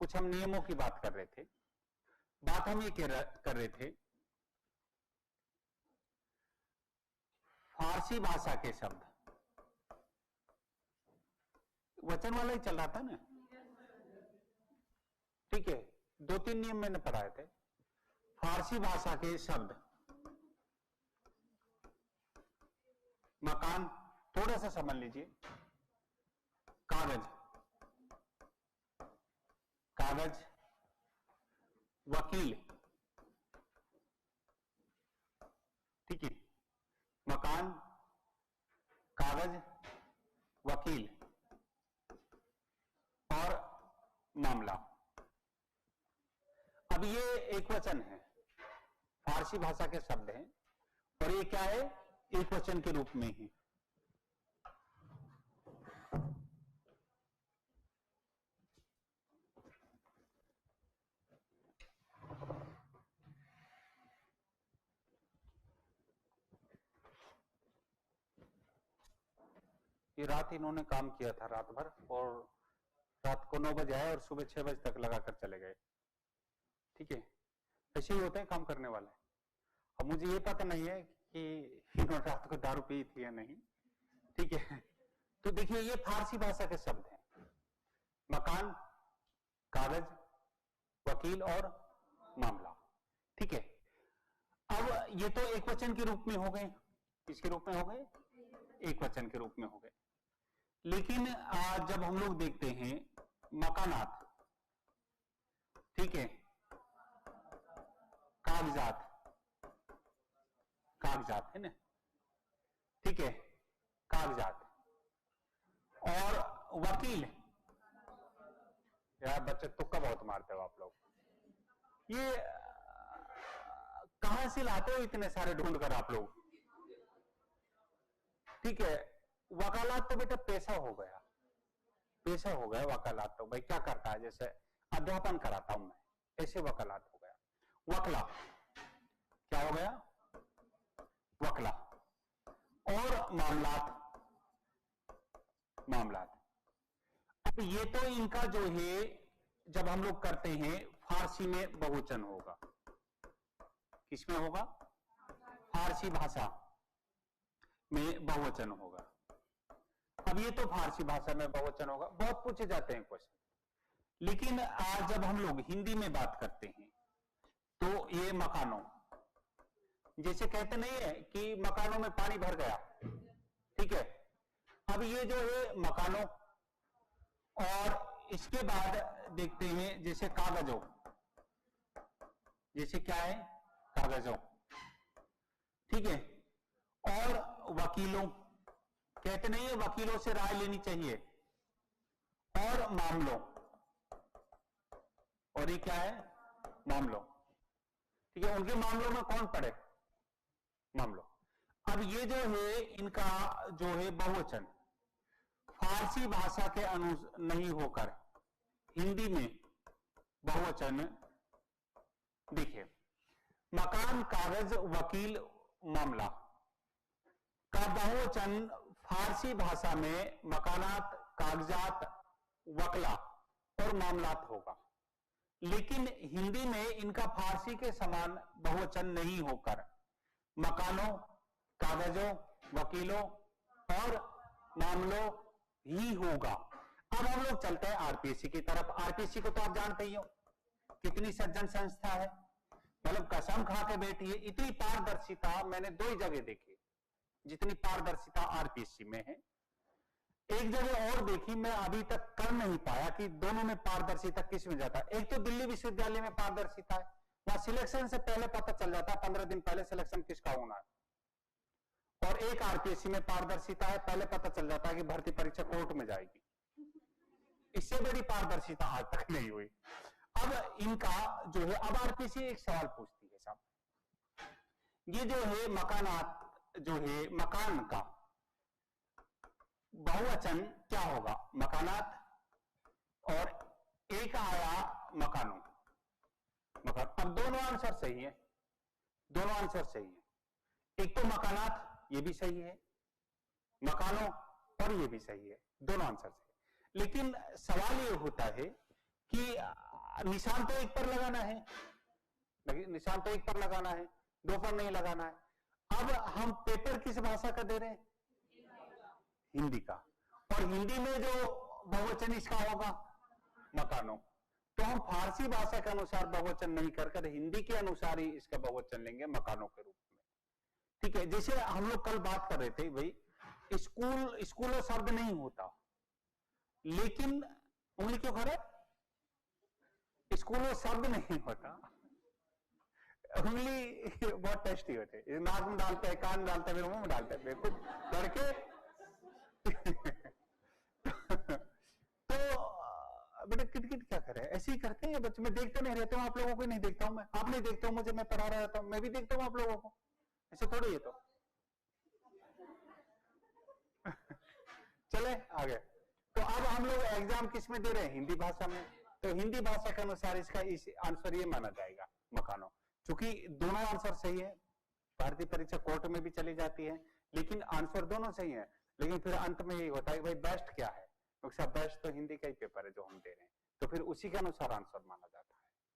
कुछ हम नियमों की बात कर रहे थे। बात हम ये कर रहे थे फारसी भाषा के शब्द, वचन वाला ही चल रहा था ना, ठीक है। 2-3 नियम मैंने पढ़ाए थे। फारसी भाषा के शब्द, मकान, थोड़ा सा समझ लीजिए, कागज, कागज, वकील, ठीक है, मकान, कागज, वकील और मामला। अब ये एक वचन है, फारसी भाषा के शब्द हैं और ये क्या है, एक वचन के रूप में ही। ये रात इन्होंने काम किया था रात भर, और रात को 9 बजे आए और सुबह 6 बजे तक लगाकर चले गए, ठीक है। ऐसे ही होते हैं काम करने वाले। अब मुझे ये पता नहीं है कि इन्होंने रात को दारू पी थी या नहीं, ठीक है। तो देखिए ये फारसी भाषा के शब्द हैं, मकान, कागज, वकील और मामला, ठीक है। अब ये तो एक वचन के रूप में हो गए, किसके रूप में हो गए, एक वचन के रूप में हो गए। लेकिन जब हम लोग देखते हैं मकानात, ठीक है, कागजात, कागजात है ना, ठीक है, कागजात और वकील, यार बच्चे तुक्का बहुत मारते हो आप लोग, ये कहां से लाते हो इतने सारे ढूंढ कर आप लोग, ठीक है। वकालत तो बेटा पेशा हो गया, पेशा हो गया वकालत तो, भाई क्या करता है, जैसे अध्यापन कराता हूं मैं, ऐसे वकालत हो गया। वकला क्या हो गया, वकला और मामलात, मामलात। अब ये तो इनका जो है जब हम लोग करते हैं फारसी में बहुवचन होगा, किसमें होगा, फारसी भाषा में बहुवचन होगा। अब ये तो फारसी भाषा में बहुवचन होगा, बहुत पूछे जाते हैं क्वेश्चन। लेकिन आज जब हम लोग हिंदी में बात करते हैं तो ये मकानों, जैसे कहते नहीं है कि मकानों में पानी भर गया, ठीक है। अब ये जो है मकानों, और इसके बाद देखते हैं जैसे कागजों, जैसे क्या है, कागजों, ठीक है। और वकीलों, कहते नहीं है वकीलों से राय लेनी चाहिए, और मामलों, और ये क्या है, मामलों, ठीक है। उनके मामलों में कौन पड़े, मामलों। अब ये जो है इनका जो है बहुवचन फारसी भाषा के अनुसार नहीं होकर हिंदी में बहुवचन, देखिए मकान, कागज, वकील, मामला का बहुवचन फारसी भाषा में मकानात, कागजात, वकला और मामलात होगा। लेकिन हिंदी में इनका फारसी के समान बहुवचन नहीं होकर मकानों, कागजों, वकीलों और मामलों ही होगा। अब हम लोग चलते हैं आरपीएससी की तरफ। आरपीएससी को तो आप जानते ही हो, कितनी सज्जन संस्था है, मतलब कसम खा के बैठी है। इतनी पारदर्शिता मैंने 2 ही जगह देखी जितनी पारदर्शिता आरपीएससी में है। एक जगह और देखी, मैं अभी तक कर नहीं पाया कि दोनों में पारदर्शिता किस में जाता है। एक तो दिल्ली विश्वविद्यालय में पारदर्शिता है, वहां सिलेक्शन से पहले पता चल जाता है, 15 दिन पहले सिलेक्शन किसका होना है। और एक आरपीएससी में पारदर्शिता है, पहले पता चल जाता है कि भर्ती परीक्षा कोर्ट में जाएगी। इससे बड़ी पारदर्शिता आज तक नहीं हुई। अब इनका जो है, अब आरपीएससी एक सवाल पूछती है साहब, ये जो है मकानात, जो है मकान का बहुवचन क्या होगा, मकानात, और एक आया मकानों, मकान। अब दोनों आंसर सही है, दोनों आंसर सही है। एक तो मकानात, ये भी सही है, मकानों और ये भी सही है, दोनों आंसर सही है। लेकिन सवाल ये होता है कि निशान तो एक पर लगाना है, निशान तो एक पर लगाना है, दो पर नहीं लगाना है। अब हम पेपर किस भाषा का दे रहे हैं? हिंदी का। और हिंदी में जो बहुवचन इसका होगा मकानों, तो हम फारसी भाषा के अनुसार बहुवचन नहीं कर हिंदी के अनुसार ही इसका बहुवचन लेंगे मकानों के रूप में। ठीक है, जैसे हम लोग कल बात कर रहे थे भाई, स्कूल स्कूल शब्द नहीं होता, लेकिन उंगली क्यों खा रहे? स्कूल शब्द नहीं होता, उंगली बहुत टेस्टी होते हैं, नाक में डालते हैं, कान डालते हैं, मुंह में डालते हैं, कुछ करके तो बेटा किटकिट क्या करे, ऐसे ही करते हैं बच्चे। मैं देखते नहीं रहता हूँ, आप लोगों को नहीं देखता हूँ मैं, आप नहीं देखते हो मुझे, मैं पढ़ा रहा था, मैं भी देखता हूँ आप लोगों को, ऐसे थोड़ी है। तो चले आगे। तो अब हम लोग एग्जाम किस में दे रहे हैं? हिंदी भाषा में। तो हिंदी भाषा के अनुसार इसका इस आंसर ये माना जाएगा मकानों, क्योंकि दोनों आंसर सही है। भारतीय परीक्षा कोर्ट में भी चली जाती है, लेकिन आंसर दोनों सही है। लेकिन फिर अंत में यही होता है भाई बेस्ट क्या है, क्योंकि बेस्ट तो हिंदी का ही पेपर है जो हम दे रहे हैं, तो फिर उसी के अनुसार आंसर माना जाता है।